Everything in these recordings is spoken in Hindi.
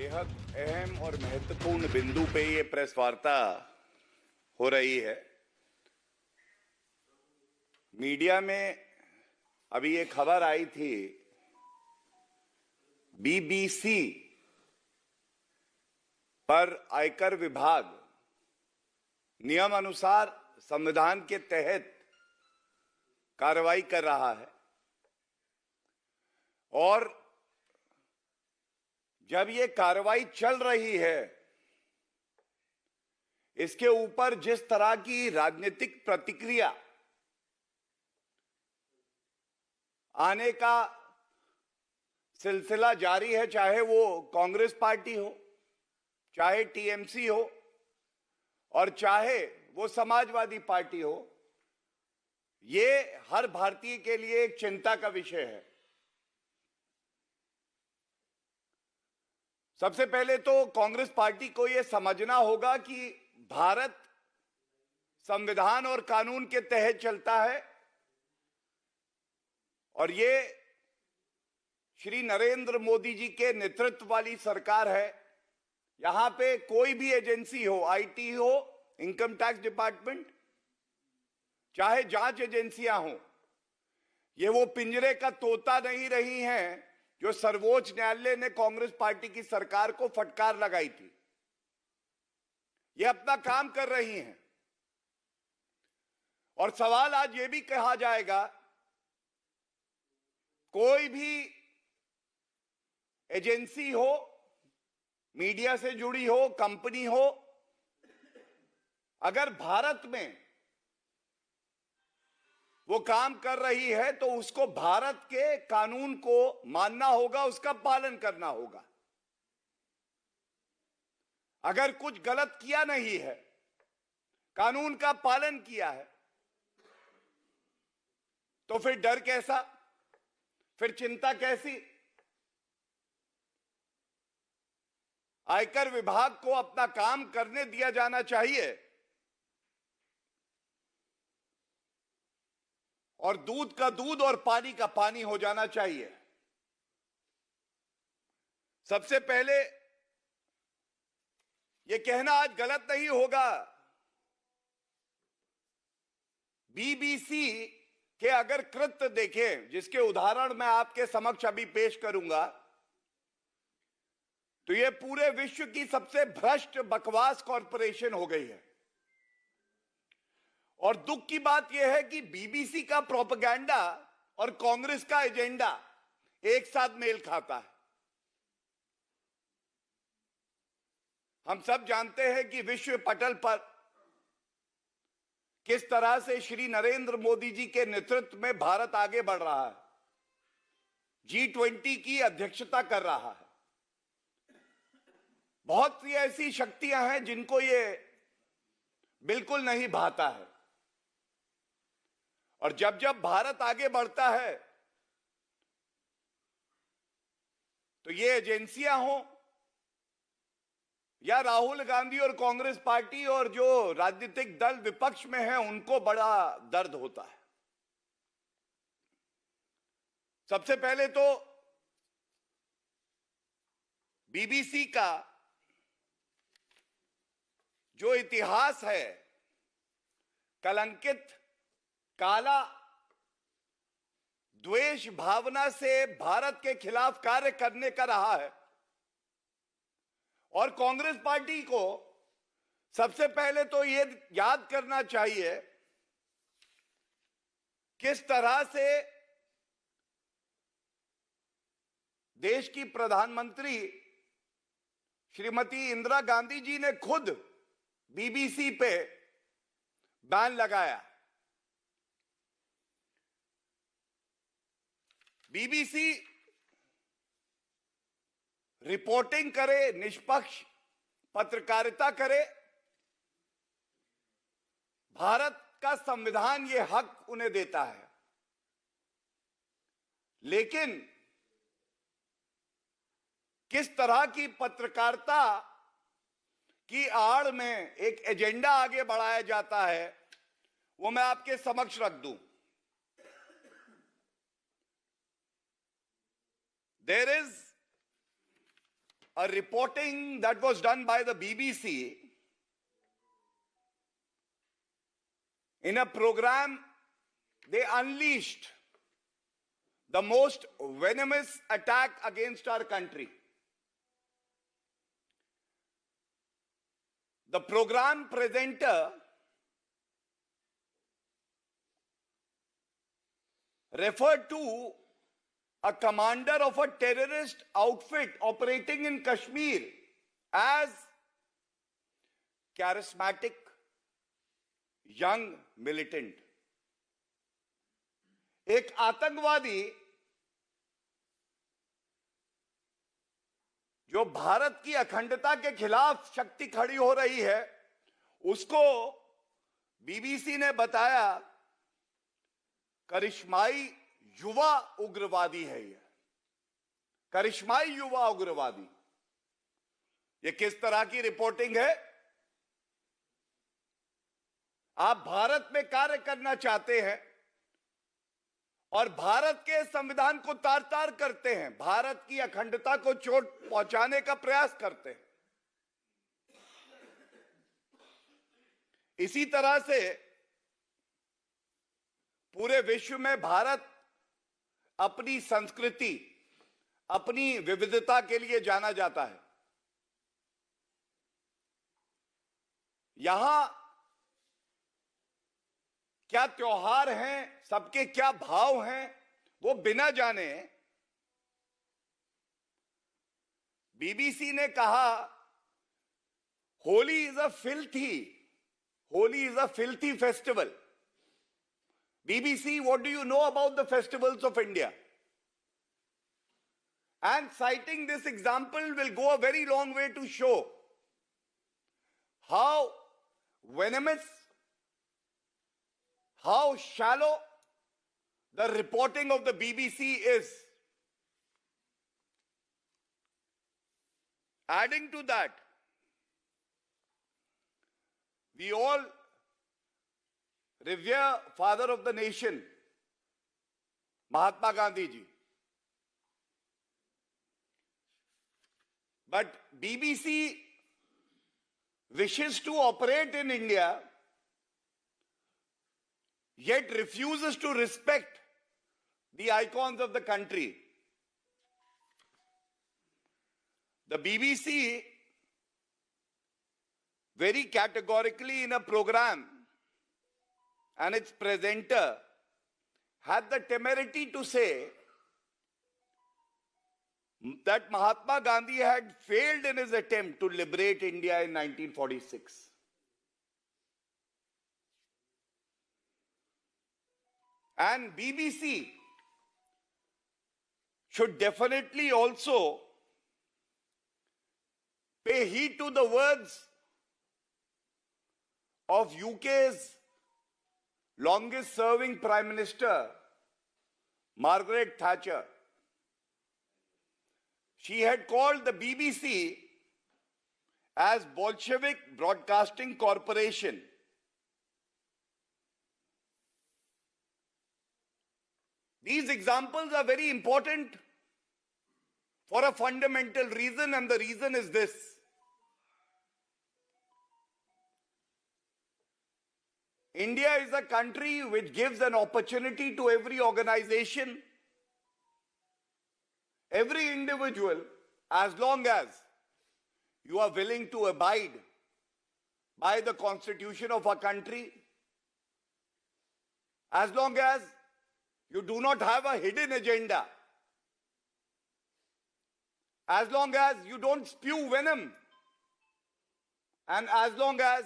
बेहद अहम और महत्वपूर्ण बिंदु पे ये प्रेस वार्ता हो रही है। मीडिया में अभी ये खबर आई थी, बीबीसी पर आयकर विभाग नियम अनुसार संविधान के तहत कार्रवाई कर रहा है और जब ये कार्रवाई चल रही है, इसके ऊपर जिस तरह की राजनीतिक प्रतिक्रिया आने का सिलसिला जारी है, चाहे वो कांग्रेस पार्टी हो, चाहे टीएमसी हो और चाहे वो समाजवादी पार्टी हो, ये हर भारतीय के लिए एक चिंता का विषय है। सबसे पहले तो कांग्रेस पार्टी को यह समझना होगा कि भारत संविधान और कानून के तहत चलता है और ये श्री नरेंद्र मोदी जी के नेतृत्व वाली सरकार है। यहां पे कोई भी एजेंसी हो, आईटी हो, इनकम टैक्स डिपार्टमेंट, चाहे जांच एजेंसियां हो, ये वो पिंजरे का तोता नहीं रही हैं जो सर्वोच्च न्यायालय ने कांग्रेस पार्टी की सरकार को फटकार लगाई थी। ये अपना काम कर रही हैं और सवाल आज ये भी कहा जाएगा, कोई भी एजेंसी हो, मीडिया से जुड़ी हो, कंपनी हो, अगर भारत में वो काम कर रही है तो उसको भारत के कानून को मानना होगा, उसका पालन करना होगा। अगर कुछ गलत किया नहीं है, कानून का पालन किया है, तो फिर डर कैसा, फिर चिंता कैसी? आयकर विभाग को अपना काम करने दिया जाना चाहिए और दूध का दूध और पानी का पानी हो जाना चाहिए। सबसे पहले यह कहना आज गलत नहीं होगा, बीबीसी के अगर कृत्य देखें, जिसके उदाहरण मैं आपके समक्ष अभी पेश करूंगा, तो यह पूरे विश्व की सबसे भ्रष्ट बकवास कॉरपोरेशन हो गई है। और दुख की बात यह है कि बीबीसी का प्रोपेगेंडा और कांग्रेस का एजेंडा एक साथ मेल खाता है। हम सब जानते हैं कि विश्व पटल पर किस तरह से श्री नरेंद्र मोदी जी के नेतृत्व में भारत आगे बढ़ रहा है, G20 की अध्यक्षता कर रहा है। बहुत सी ऐसी शक्तियां हैं जिनको ये बिल्कुल नहीं भाता है और जब जब भारत आगे बढ़ता है तो ये एजेंसियां हों या राहुल गांधी और कांग्रेस पार्टी और जो राजनीतिक दल विपक्ष में है, उनको बड़ा दर्द होता है। सबसे पहले तो बीबीसी का जो इतिहास है, कलंकित, काला, द्वेष भावना से भारत के खिलाफ कार्य करने का रहा है और कांग्रेस पार्टी को सबसे पहले तो ये याद करना चाहिए किस तरह से देश की प्रधानमंत्री श्रीमती इंदिरा गांधी जी ने खुद बीबीसी पे बैन लगाया। बीबीसी रिपोर्टिंग करे, निष्पक्ष पत्रकारिता करे, भारत का संविधान ये हक उन्हें देता है, लेकिन किस तरह की पत्रकारिता की आड़ में एक एजेंडा आगे बढ़ाया जाता है, वो मैं आपके समक्ष रख दूं। There is a reporting that was done by the BBC in a program. They unleashed the most venomous attack against our country. The program presenter referred to a commander of a terrorist outfit operating in Kashmir as charismatic young militant. एक आतंकवादी जो भारत की अखंडता के खिलाफ शक्ति खड़ी हो रही है, उसको बीबीसी ने बताया करिश्माई युवा उग्रवादी है। ये करिश्माई युवा उग्रवादी, ये किस तरह की रिपोर्टिंग है? आप भारत में कार्य करना चाहते हैं और भारत के संविधान को तार तार करते हैं, भारत की अखंडता को चोट पहुंचाने का प्रयास करते हैं। इसी तरह से पूरे विश्व में भारत अपनी संस्कृति, अपनी विविधता के लिए जाना जाता है। यहां क्या त्योहार हैं, सबके क्या भाव हैं, वो बिना जाने बीबीसी ने कहा Holi is a filthy festival. BBC, what do you know about the festivals of India? And citing this example will go a very long way to show how venomous, how shallow the reporting of the BBC is. Adding to that, we all revere father of the nation, Mahatma Gandhi ji. But BBC wishes to operate in India, yet refuses to respect the icons of the country. The BBC very categorically in a program, and its presenter had the temerity to say that Mahatma Gandhi had failed in his attempt to liberate India in 1946. And BBC should definitely also pay heed to the words of UK's longest serving Prime Minister, Margaret Thatcher. She had called the BBC as Bolshevik Broadcasting Corporation. These examples are very important for a fundamental reason, and the reason is this. India is a country which gives an opportunity to every organization, every individual, as long as you are willing to abide by the constitution of our country, as long as you do not have a hidden agenda, as long as you don't spew venom, and as long as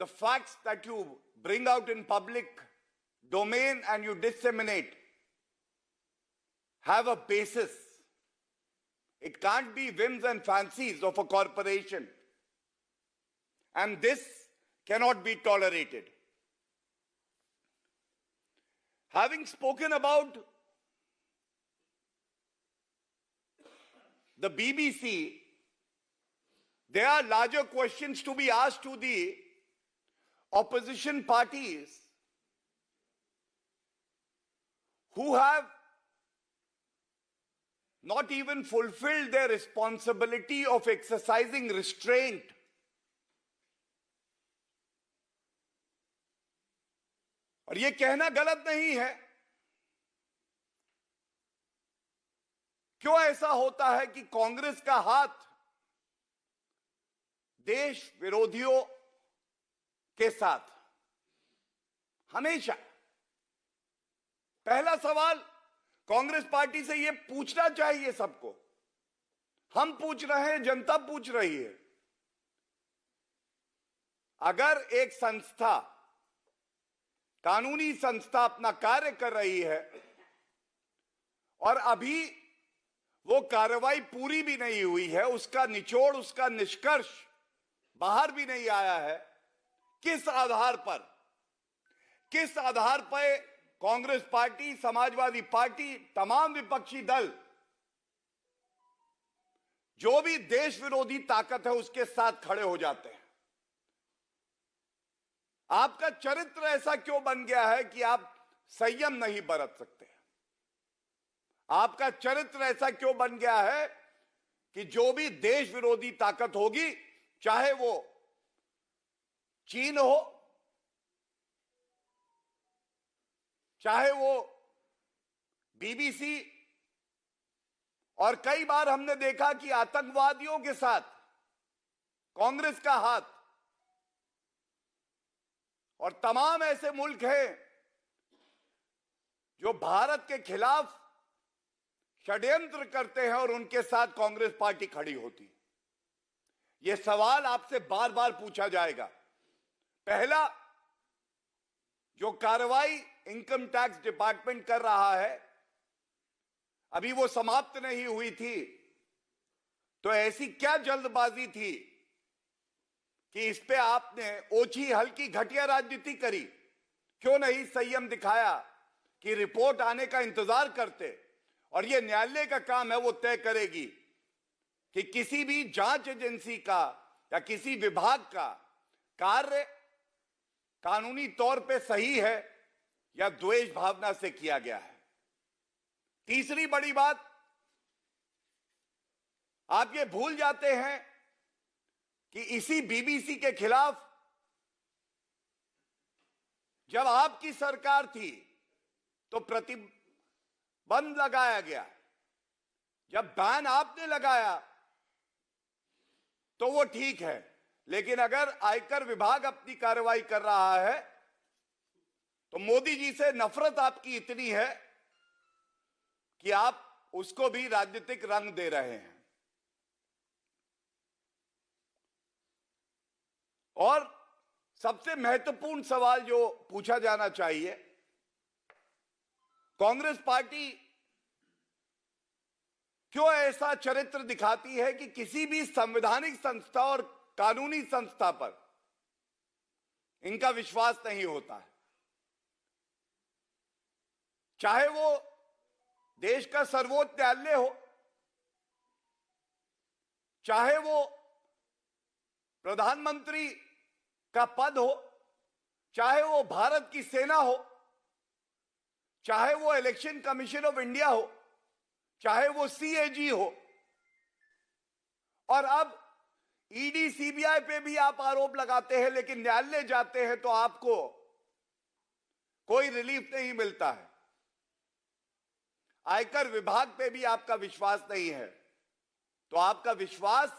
the facts that you bring out in public domain and you disseminate have a basis. It can't be whims and fancies of a corporation. And this cannot be tolerated. Having spoken about the BBC, there are larger questions to be asked to the opposition parties who have not even fulfilled their responsibility of exercising restraint. और ये कहना गलत नहीं है। क्यों ऐसा होता है कि कांग्रेस का हाथ देश विरोधियों के साथ हमेशा? पहला सवाल कांग्रेस पार्टी से यह पूछना चाहिए सबको। हम पूछ रहे हैं, जनता पूछ रही है। अगर एक संस्था, कानूनी संस्था अपना कार्य कर रही है और अभी वो कार्रवाई पूरी भी नहीं हुई है, उसका निचोड़, उसका निष्कर्ष बाहर भी नहीं आया है, किस आधार पर कांग्रेस पार्टी, समाजवादी पार्टी, तमाम विपक्षी दल, जो भी देश विरोधी ताकत है, उसके साथ खड़े हो जाते हैं? आपका चरित्र ऐसा क्यों बन गया है कि आप संयम नहीं बरत सकते? आपका चरित्र ऐसा क्यों बन गया है कि जो भी देश विरोधी ताकत होगी, चाहे वो चीन हो, चाहे वो बीबीसी, और कई बार हमने देखा कि आतंकवादियों के साथ कांग्रेस का हाथ, और तमाम ऐसे मुल्क हैं जो भारत के खिलाफ षड्यंत्र करते हैं और उनके साथ कांग्रेस पार्टी खड़ी होती है। यह सवाल आपसे बार बार पूछा जाएगा। पहला, जो कार्रवाई इनकम टैक्स डिपार्टमेंट कर रहा है, अभी वो समाप्त नहीं हुई थी, तो ऐसी क्या जल्दबाजी थी कि इस पे आपने ओछी हल्की घटिया राजनीति करी? क्यों नहीं संयम दिखाया कि रिपोर्ट आने का इंतजार करते? और ये न्यायालय का काम है, वो तय करेगी कि किसी भी जांच एजेंसी का या किसी विभाग का कार्य कानूनी तौर पे सही है या द्वेष भावना से किया गया है। तीसरी बड़ी बात, आप ये भूल जाते हैं कि इसी बीबीसी के खिलाफ जब आपकी सरकार थी तो प्रतिबंध लगाया गया। जब बैन आपने लगाया तो वो ठीक है, लेकिन अगर आयकर विभाग अपनी कार्रवाई कर रहा है तो मोदी जी से नफरत आपकी इतनी है कि आप उसको भी राजनीतिक रंग दे रहे हैं। और सबसे महत्वपूर्ण सवाल जो पूछा जाना चाहिए, कांग्रेस पार्टी क्यों ऐसा चरित्र दिखाती है कि किसी भी संवैधानिक संस्था और कानूनी संस्था पर इनका विश्वास नहीं होता है? चाहे वो देश का सर्वोच्च न्यायालय हो, चाहे वो प्रधानमंत्री का पद हो, चाहे वो भारत की सेना हो, चाहे वो इलेक्शन कमीशन ऑफ इंडिया हो, चाहे वो सीएजी हो, और अब ईडी सीबीआई पे भी आप आरोप लगाते हैं, लेकिन न्यायालय जाते हैं तो आपको कोई रिलीफ नहीं मिलता है। आयकर विभाग पे भी आपका विश्वास नहीं है, तो आपका विश्वास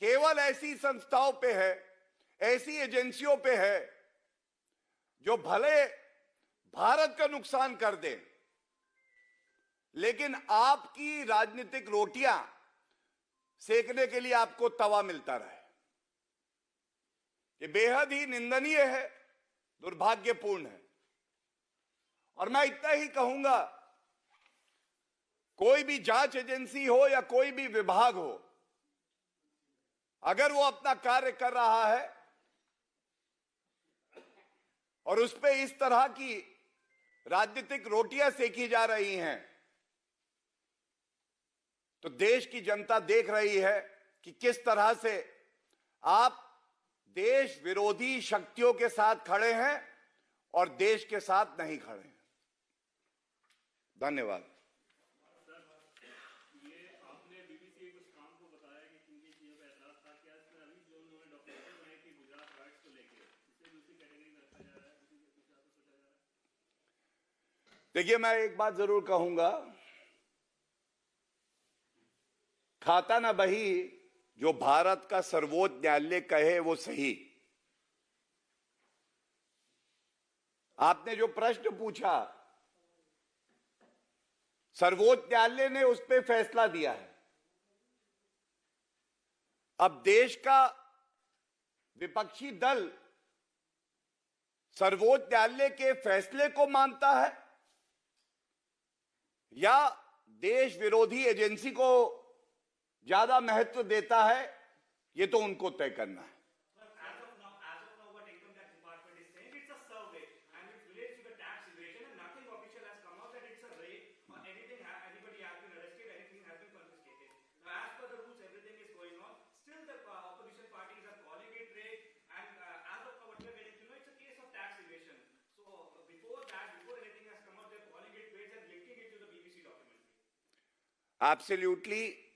केवल ऐसी संस्थाओं पे है, ऐसी एजेंसियों पे है जो भले भारत का नुकसान कर दे, लेकिन आपकी राजनीतिक रोटियां सेकने के लिए आपको तवा मिलता रहे। ये बेहद ही निंदनीय है, दुर्भाग्यपूर्ण है। और मैं इतना ही कहूंगा, कोई भी जांच एजेंसी हो या कोई भी विभाग हो, अगर वो अपना कार्य कर रहा है और उस पे इस तरह की राजनीतिक रोटियां सेकी जा रही हैं, तो देश की जनता देख रही है कि किस तरह से आप देश विरोधी शक्तियों के साथ खड़े हैं और देश के साथ नहीं खड़े हैं। धन्यवाद। देखिए, मैं एक बात जरूर कहूंगा, खाता ना बही जो भारत का सर्वोच्च न्यायालय कहे वो सही। आपने जो प्रश्न पूछा, सर्वोच्च न्यायालय ने उस पर फैसला दिया है। अब देश का विपक्षी दल सर्वोच्च न्यायालय के फैसले को मानता है या देश विरोधी एजेंसी को ज्यादा महत्व देता है, ये तो उनको तय करना है। What income tax department is saying, it's a survey and it relates to the tax evasion and nothing official has come out that it's a raid or anything, anybody has been arrested, anything has been confiscated. Now, as per the rules, everything is going on. Still, the opposition parties are calling it raid, and as of now, what we are getting to know, it's a case of tax evasion. So, before that, before anything has come out, they're calling it raid and linking it to the BBC documentary. Absolutely.